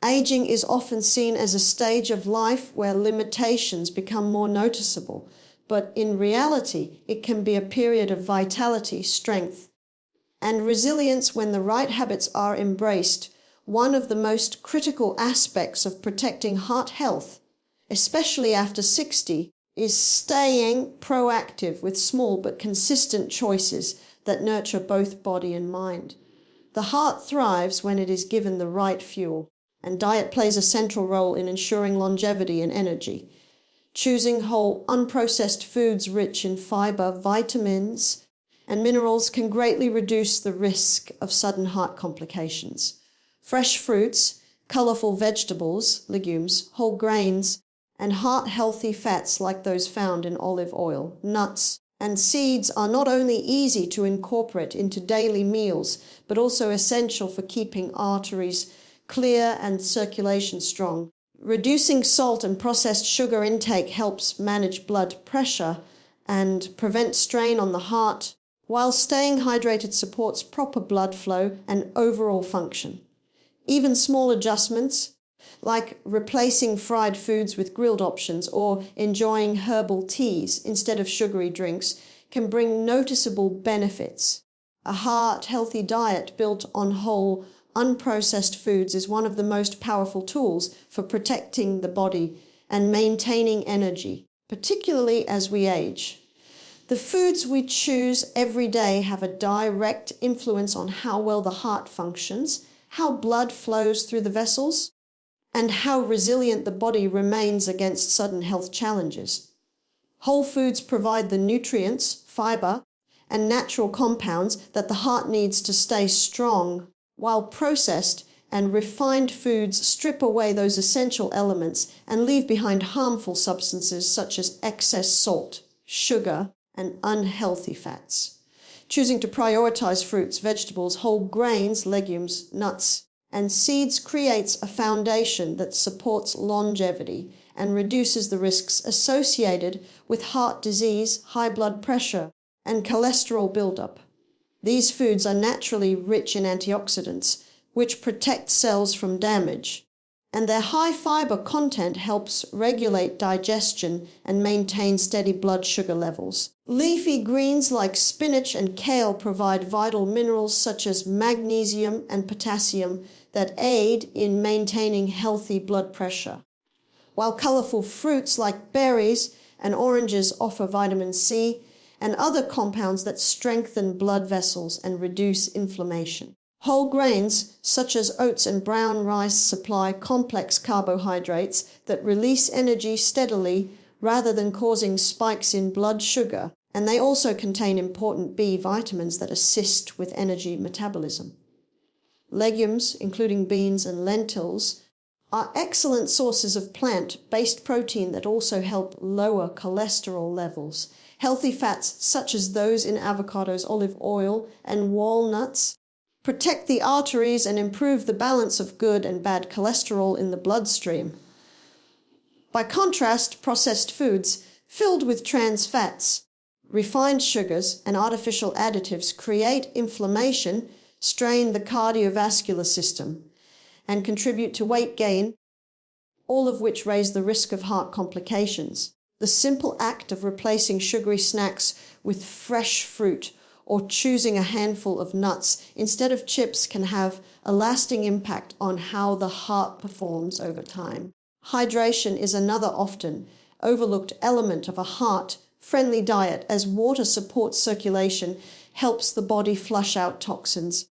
Aging is often seen as a stage of life where limitations become more noticeable, but in reality, it can be a period of vitality, strength, and resilience when the right habits are embraced. One of the most critical aspects of protecting heart health, especially after 60, is staying proactive with small but consistent choices that nurture both body and mind. The heart thrives when it is given the right fuel, and diet plays a central role in ensuring longevity and energy. Choosing whole, unprocessed foods rich in fiber, vitamins, and minerals can greatly reduce the risk of sudden heart complications. Fresh fruits, colorful vegetables, legumes, whole grains, and heart-healthy fats like those found in olive oil, nuts, and seeds are not only easy to incorporate into daily meals, but also essential for keeping arteries clear and circulation strong. Reducing salt and processed sugar intake helps manage blood pressure and prevent strain on the heart, while staying hydrated supports proper blood flow and overall function. Even small adjustments, like replacing fried foods with grilled options or enjoying herbal teas instead of sugary drinks, can bring noticeable benefits. A heart-healthy diet built on whole, unprocessed foods is one of the most powerful tools for protecting the body and maintaining energy, particularly as we age. The foods we choose every day have a direct influence on how well the heart functions, how blood flows through the vessels, and how resilient the body remains against sudden health challenges. Whole foods provide the nutrients, fiber, and natural compounds that the heart needs to stay strong, while processed and refined foods strip away those essential elements and leave behind harmful substances such as excess salt, sugar, and unhealthy fats. Choosing to prioritize fruits, vegetables, whole grains, legumes, nuts, and seeds creates a foundation that supports longevity and reduces the risks associated with heart disease, high blood pressure, and cholesterol buildup. These foods are naturally rich in antioxidants, which protect cells from damage, and their high fiber content helps regulate digestion and maintain steady blood sugar levels. Leafy greens like spinach and kale provide vital minerals such as magnesium and potassium that aid in maintaining healthy blood pressure, while colorful fruits like berries and oranges offer vitamin C and other compounds that strengthen blood vessels and reduce inflammation. Whole grains, such as oats and brown rice, supply complex carbohydrates that release energy steadily rather than causing spikes in blood sugar, and they also contain important B vitamins that assist with energy metabolism. Legumes, including beans and lentils, are excellent sources of plant-based protein that also help lower cholesterol levels. Healthy fats, such as those in avocados, olive oil, and walnuts, protect the arteries and improve the balance of good and bad cholesterol in the bloodstream. By contrast, processed foods filled with trans fats, refined sugars, and artificial additives create inflammation, strain the cardiovascular system, and contribute to weight gain, all of which raise the risk of heart complications. The simple act of replacing sugary snacks with fresh fruit or choosing a handful of nuts instead of chips can have a lasting impact on how the heart performs over time. Hydration is another often overlooked element of a heart-friendly diet, as water supports circulation, helps the body flush out toxins,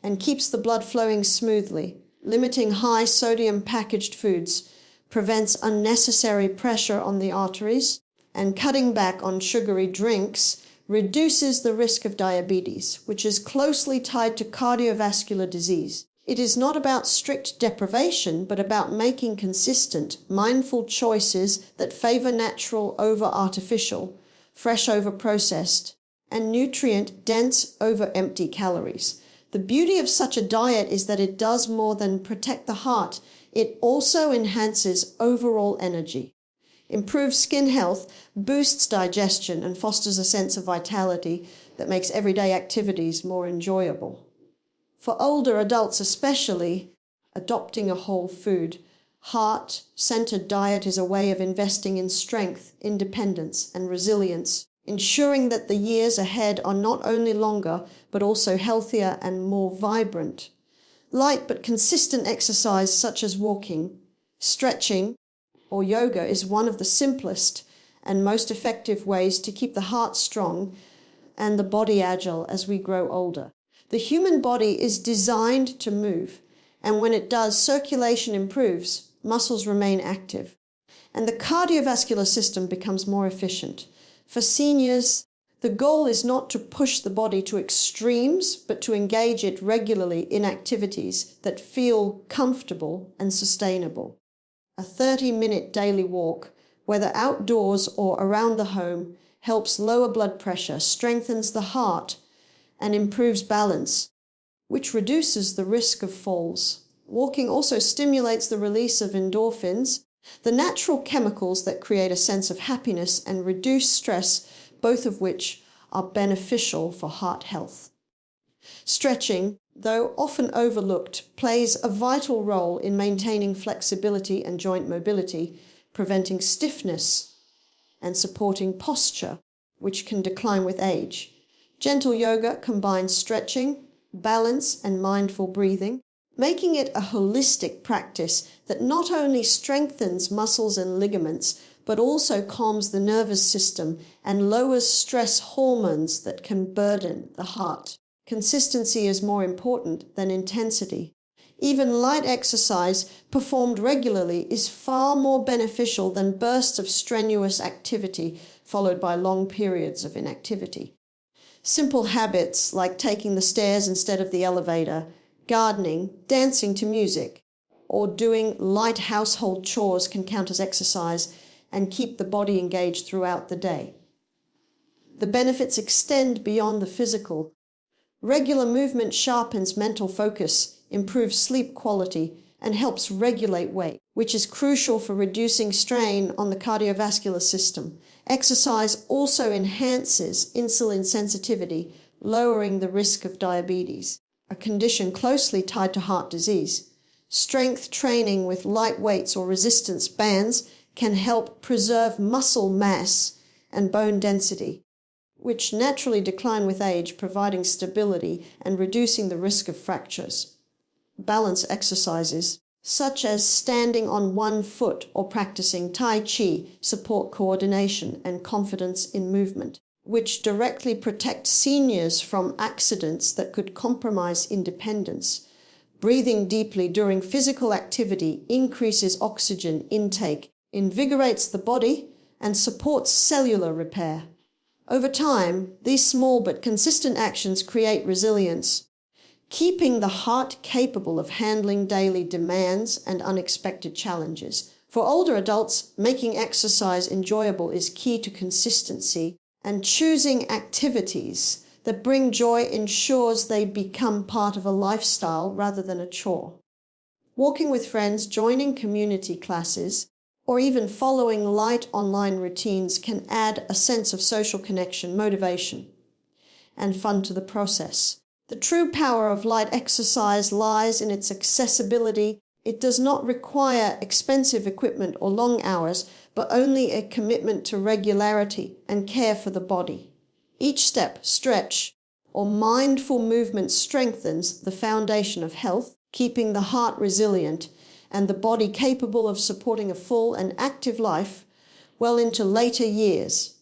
and keeps the blood flowing smoothly. Limiting high sodium packaged foods prevents unnecessary pressure on the arteries, and cutting back on sugary drinks reduces the risk of diabetes, which is closely tied to cardiovascular disease. It is not about strict deprivation, but about making consistent, mindful choices that favor natural over artificial, fresh over processed, and nutrient-dense over empty calories. The beauty of such a diet is that it does more than protect the heart. It also enhances overall energy, improves skin health, boosts digestion, and fosters a sense of vitality that makes everyday activities more enjoyable. For older adults especially, adopting a whole food, heart-centered diet is a way of investing in strength, independence, and resilience, ensuring that the years ahead are not only longer, but also healthier and more vibrant. Light but consistent exercise such as walking, stretching, or yoga is one of the simplest and most effective ways to keep the heart strong and the body agile as we grow older. The human body is designed to move, and when it does, circulation improves, muscles remain active, and the cardiovascular system becomes more efficient. For seniors, the goal is not to push the body to extremes, but to engage it regularly in activities that feel comfortable and sustainable. A 30-minute daily walk, whether outdoors or around the home, helps lower blood pressure, strengthens the heart, and improves balance, which reduces the risk of falls. Walking also stimulates the release of endorphins, the natural chemicals that create a sense of happiness and reduce stress, both of which are beneficial for heart health. Stretching, though often overlooked, plays a vital role in maintaining flexibility and joint mobility, preventing stiffness, and supporting posture, which can decline with age. Gentle yoga combines stretching, balance, and mindful breathing, making it a holistic practice that not only strengthens muscles and ligaments, but also calms the nervous system and lowers stress hormones that can burden the heart. Consistency is more important than intensity. Even light exercise performed regularly is far more beneficial than bursts of strenuous activity followed by long periods of inactivity. Simple habits like taking the stairs instead of the elevator, gardening, dancing to music, or doing light household chores can count as exercise and keep the body engaged throughout the day. The benefits extend beyond the physical. Regular movement sharpens mental focus, improves sleep quality, and helps regulate weight, which is crucial for reducing strain on the cardiovascular system. Exercise also enhances insulin sensitivity, lowering the risk of diabetes, a condition closely tied to heart disease. Strength training with light weights or resistance bands can help preserve muscle mass and bone density, which naturally decline with age, providing stability and reducing the risk of fractures. Balance exercises, such as standing on one foot or practicing Tai Chi, support coordination and confidence in movement, which directly protect seniors from accidents that could compromise independence. Breathing deeply during physical activity increases oxygen intake, invigorates the body, and supports cellular repair. Over time, these small but consistent actions create resilience, keeping the heart capable of handling daily demands and unexpected challenges. For older adults, making exercise enjoyable is key to consistency, and choosing activities that bring joy ensures they become part of a lifestyle rather than a chore. Walking with friends, joining community classes, or even following light online routines can add a sense of social connection, motivation, and fun to the process. The true power of light exercise lies in its accessibility. It does not require expensive equipment or long hours, but only a commitment to regularity and care for the body. Each step, stretch, or mindful movement strengthens the foundation of health, keeping the heart resilient and the body capable of supporting a full and active life well into later years.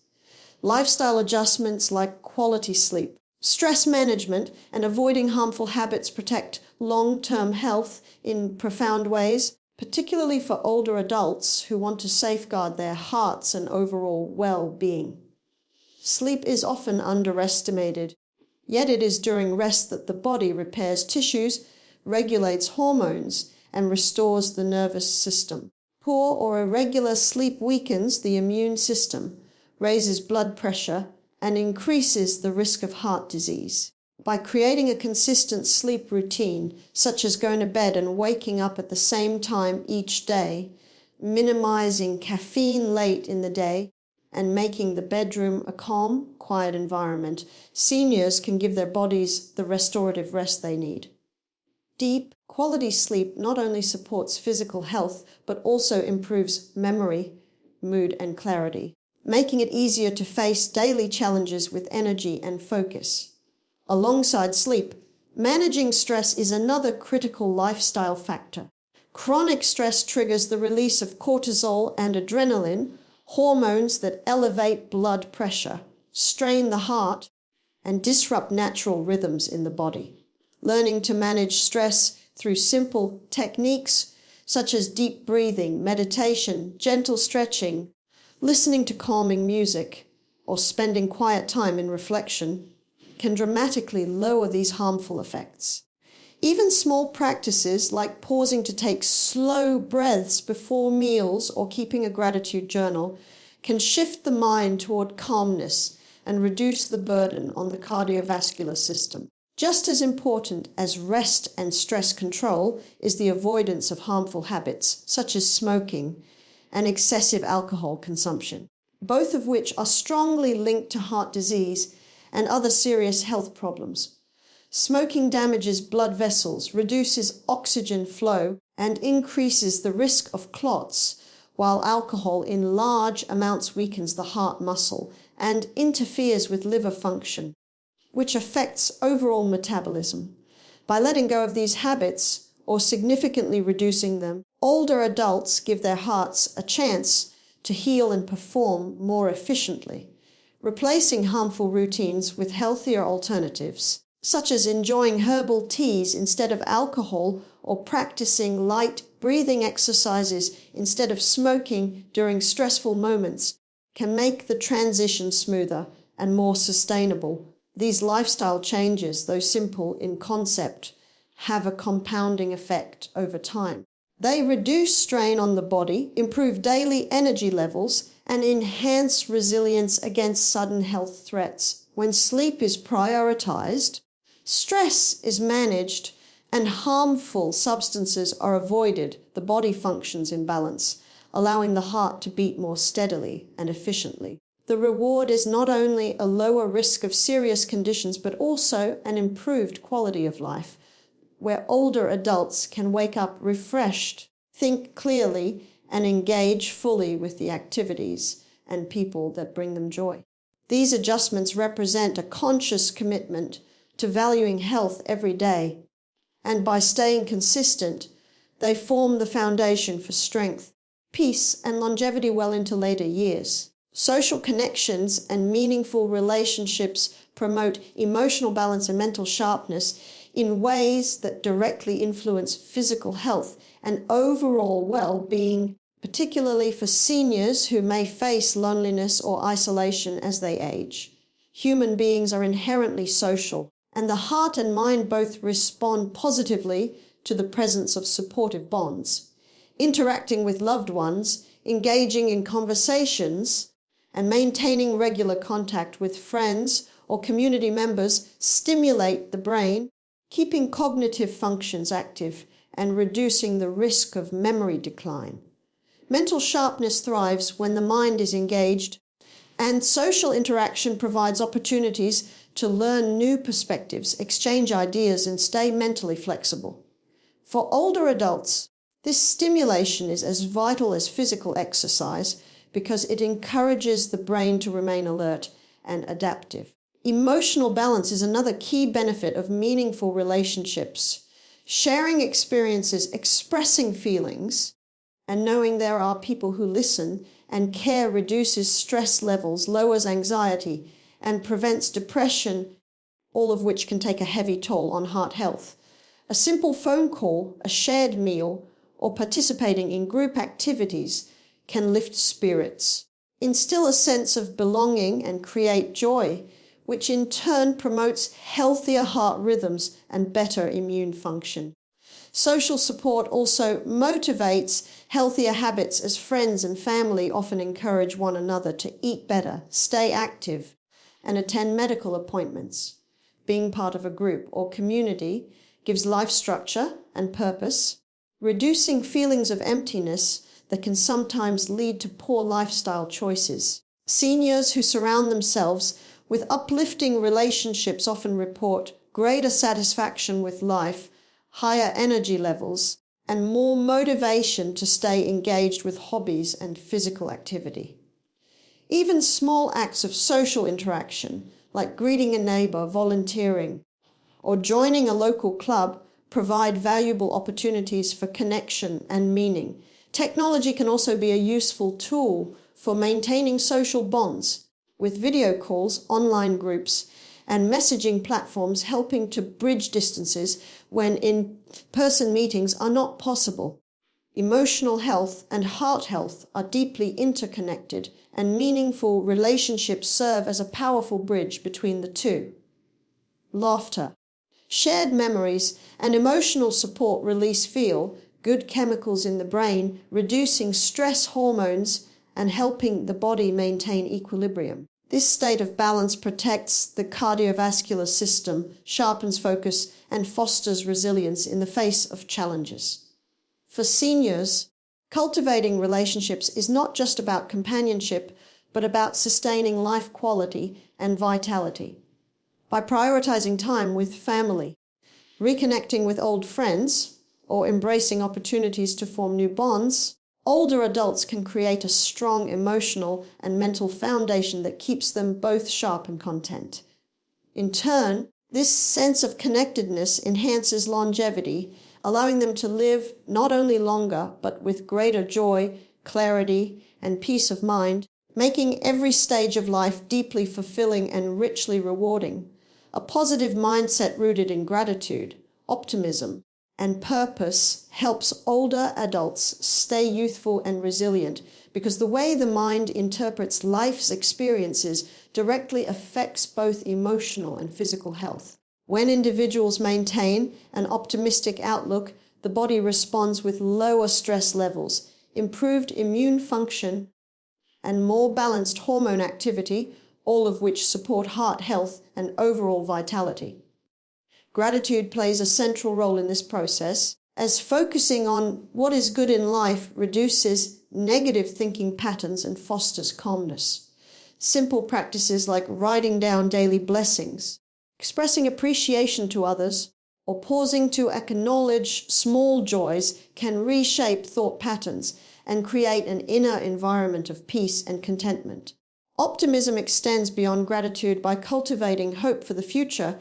Lifestyle adjustments like quality sleep, stress management, and avoiding harmful habits protect long-term health in profound ways, particularly for older adults who want to safeguard their hearts and overall well-being. Sleep is often underestimated, yet it is during rest that the body repairs tissues, regulates hormones, and restores the nervous system. Poor or irregular sleep weakens the immune system, raises blood pressure, and increases the risk of heart disease. By creating a consistent sleep routine, such as going to bed and waking up at the same time each day, minimizing caffeine late in the day, and making the bedroom a calm, quiet environment, seniors can give their bodies the restorative rest they need. Deep, quality sleep not only supports physical health, but also improves memory, mood, and clarity, making it easier to face daily challenges with energy and focus. Alongside sleep, managing stress is another critical lifestyle factor. Chronic stress triggers the release of cortisol and adrenaline, hormones that elevate blood pressure, strain the heart, and disrupt natural rhythms in the body. Learning to manage stress through simple techniques such as deep breathing, meditation, gentle stretching, listening to calming music, or spending quiet time in reflection can dramatically lower these harmful effects. Even small practices like pausing to take slow breaths before meals or keeping a gratitude journal can shift the mind toward calmness and reduce the burden on the cardiovascular system. Just as important as rest and stress control is the avoidance of harmful habits such as smoking and excessive alcohol consumption, both of which are strongly linked to heart disease and other serious health problems. Smoking damages blood vessels, reduces oxygen flow, and increases the risk of clots, while alcohol in large amounts weakens the heart muscle and interferes with liver function, which affects overall metabolism. By letting go of these habits or significantly reducing them, older adults give their hearts a chance to heal and perform more efficiently, replacing harmful routines with healthier alternatives, such as enjoying herbal teas instead of alcohol or practicing light breathing exercises instead of smoking during stressful moments, can make the transition smoother and more sustainable. These lifestyle changes, though simple in concept, have a compounding effect over time. They reduce strain on the body, improve daily energy levels, and enhance resilience against sudden health threats. When sleep is prioritized, stress is managed, and harmful substances are avoided, the body functions in balance, allowing the heart to beat more steadily and efficiently. The reward is not only a lower risk of serious conditions, but also an improved quality of life, where older adults can wake up refreshed, think clearly, and engage fully with the activities and people that bring them joy. These adjustments represent a conscious commitment to valuing health every day, and by staying consistent, they form the foundation for strength, peace, and longevity well into later years. Social connections and meaningful relationships promote emotional balance and mental sharpness in ways that directly influence physical health and overall well-being, particularly for seniors who may face loneliness or isolation as they age. Human beings are inherently social, and the heart and mind both respond positively to the presence of supportive bonds. Interacting with loved ones, engaging in conversations, and maintaining regular contact with friends or community members stimulate the brain, keeping cognitive functions active and reducing the risk of memory decline. Mental sharpness thrives when the mind is engaged, and social interaction provides opportunities to learn new perspectives, exchange ideas, and stay mentally flexible. For older adults, this stimulation is as vital as physical exercise because it encourages the brain to remain alert and adaptive. Emotional balance is another key benefit of meaningful relationships. Sharing experiences, expressing feelings, and knowing there are people who listen and care reduces stress levels, lowers anxiety, and prevents depression, all of which can take a heavy toll on heart health. A simple phone call, a shared meal, or participating in group activities can lift spirits, instill a sense of belonging, and create joy, which in turn promotes healthier heart rhythms and better immune function. Social support also motivates healthier habits, as friends and family often encourage one another to eat better, stay active, and attend medical appointments. Being part of a group or community gives life structure and purpose, reducing feelings of emptiness that can sometimes lead to poor lifestyle choices. Seniors who surround themselves with uplifting relationships often report greater satisfaction with life, higher energy levels, and more motivation to stay engaged with hobbies and physical activity. Even small acts of social interaction, like greeting a neighbor, volunteering, or joining a local club, provide valuable opportunities for connection and meaning. Technology can also be a useful tool for maintaining social bonds, with video calls, online groups, and messaging platforms helping to bridge distances when in-person meetings are not possible. Emotional health and heart health are deeply interconnected, and meaningful relationships serve as a powerful bridge between the two. Laughter. Shared memories and emotional support release good chemicals in the brain, reducing stress hormones and helping the body maintain equilibrium. This state of balance protects the cardiovascular system, sharpens focus, and fosters resilience in the face of challenges. For seniors, cultivating relationships is not just about companionship, but about sustaining life quality and vitality. By prioritizing time with family, reconnecting with old friends, or embracing opportunities to form new bonds, older adults can create a strong emotional and mental foundation that keeps them both sharp and content. In turn, this sense of connectedness enhances longevity, allowing them to live not only longer, but with greater joy, clarity, and peace of mind, making every stage of life deeply fulfilling and richly rewarding. A positive mindset rooted in gratitude, optimism, and purpose helps older adults stay youthful and resilient, because the way the mind interprets life's experiences directly affects both emotional and physical health. When individuals maintain an optimistic outlook, the body responds with lower stress levels, improved immune function, and more balanced hormone activity, all of which support heart health and overall vitality. Gratitude plays a central role in this process, as focusing on what is good in life reduces negative thinking patterns and fosters calmness. Simple practices like writing down daily blessings, expressing appreciation to others, or pausing to acknowledge small joys can reshape thought patterns and create an inner environment of peace and contentment. Optimism extends beyond gratitude by cultivating hope for the future,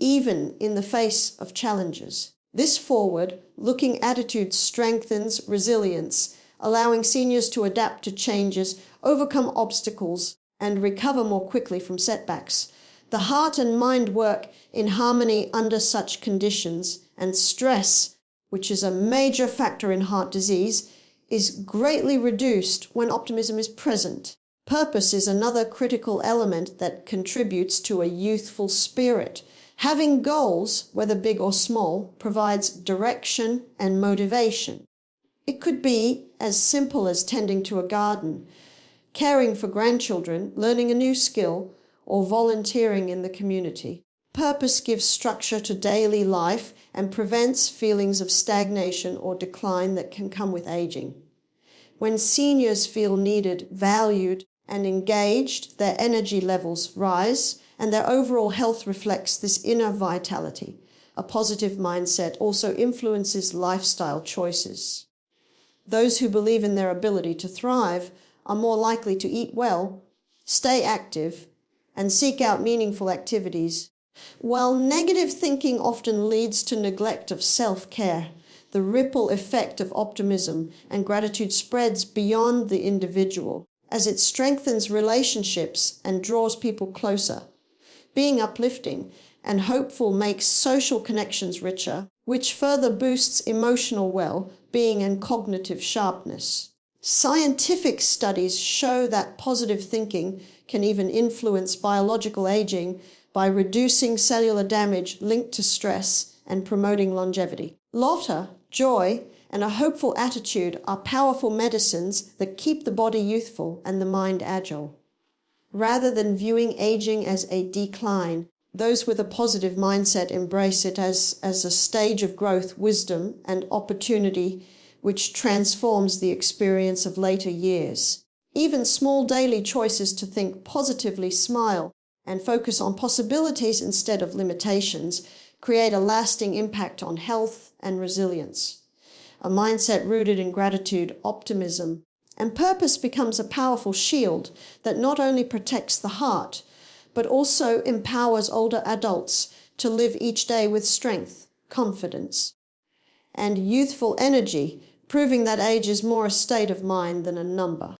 even in the face of challenges. This forward-looking attitude strengthens resilience, allowing seniors to adapt to changes, overcome obstacles, and recover more quickly from setbacks. The heart and mind work in harmony under such conditions, and stress, which is a major factor in heart disease, is greatly reduced when optimism is present. Purpose is another critical element that contributes to a youthful spirit. Having goals, whether big or small, provides direction and motivation. It could be as simple as tending to a garden, caring for grandchildren, learning a new skill, or volunteering in the community. Purpose gives structure to daily life and prevents feelings of stagnation or decline that can come with aging. When seniors feel needed, valued, and engaged, their energy levels rise, and their overall health reflects this inner vitality. A positive mindset also influences lifestyle choices. Those who believe in their ability to thrive are more likely to eat well, stay active, and seek out meaningful activities. While negative thinking often leads to neglect of self-care, the ripple effect of optimism and gratitude spreads beyond the individual, as it strengthens relationships and draws people closer. Being uplifting and hopeful makes social connections richer, which further boosts emotional well-being and cognitive sharpness. Scientific studies show that positive thinking can even influence biological aging by reducing cellular damage linked to stress and promoting longevity. Laughter, joy, and a hopeful attitude are powerful medicines that keep the body youthful and the mind agile. Rather than viewing aging as a decline, those with a positive mindset embrace it as a stage of growth, wisdom, and opportunity which transforms the experience of later years. Even small daily choices to think positively, smile, and focus on possibilities instead of limitations create a lasting impact on health and resilience. A mindset rooted in gratitude, optimism, and purpose becomes a powerful shield that not only protects the heart, but also empowers older adults to live each day with strength, confidence, and youthful energy, proving that age is more a state of mind than a number.